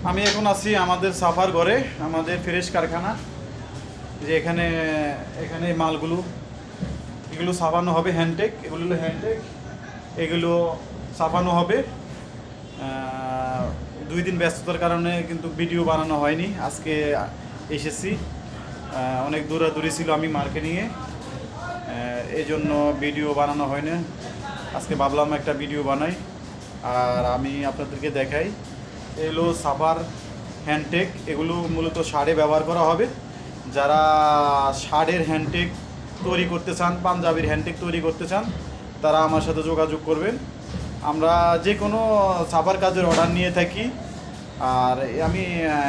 আমি এখন আছি আমাদের সাফার ঘরে, আমাদের ফ্রেশ কারখানা। যে এখানে এখানে মালগুলো এগুলো ছাপানো হবে, হ্যান্ডটেক, এগুলো হলো হ্যান্ডটেক, এগুলো ছাপানো হবে। 2 দিন ব্যস্ততার কারণে কিন্তু ভিডিও বানানো হয়নি। আজকে এসেছি, অনেক দূরাদূরি ছিল আমি মার্কেটিংয়ে, এই জন্য ভিডিও বানানো হয় না। আজকে ভাবলাম একটা ভিডিও বানাই আর আমি আপনাদেরকে দেখাই। এগুলো সাফার হ্যান্ডটেক, এগুলো মূলত শাড়ে ব্যবহার করা হবে। যারা শাড়ের হ্যান্ডটেক তৈরি করতে চান, পাঞ্জাবির হ্যান্ডটেক তৈরি করতে চান, তারা আমার সাথে যোগাযোগ করবেন। আমরা যে কোনো ছাপার কাজের অর্ডার নিয়ে থাকি। আর আমি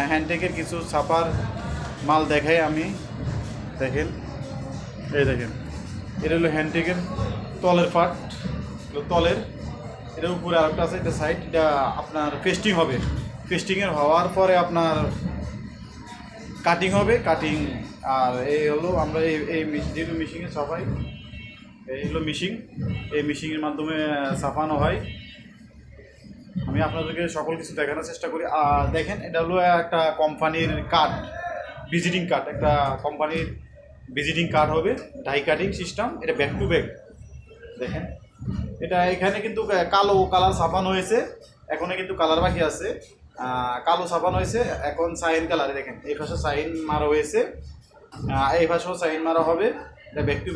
হ্যান্ডটেকের কিছু ছাপার মাল দেখাই। আমি দেখেন, এই দেখেন, এটা হলো হ্যান্ডটেকের তলের পার্ট, তলের। এটার উপরে আরেকটা আছে, এটা সাইড, এটা আপনার পেস্টিং হবে। পেস্টিংয়ের হওয়ার পরে আপনার কাটিং হবে, কাটিং। আর এই হলো আমরা এই যেহেতু মেশিনে ছাপাই, এই হলো মেশিন, এই মেশিনের মাধ্যমে ছাপানো হয়। আমি আপনাদেরকে সকল কিছু দেখানোর চেষ্টা করি। আর দেখেন, এটা হলো একটা কোম্পানির কার্ড, ভিজিটিং কার্ড, একটা কোম্পানির ভিজিটিং কার্ড হবে, ডাই কাটিং সিস্টেম। এটা ব্যাক টু ব্যাক। দেখেন, এটা এখানে কিন্তু কালো কালার ছাপানো হয়েছে, এখনো কিন্তু কালার বাকি আছে। কালো ছাপানো হয়েছে, এখন সাইন কালারে। দেখেন, এই পাশে সাইন মারা হয়েছে, এই পাশেও সাইন মারা হবে। এটা ব্যাক টু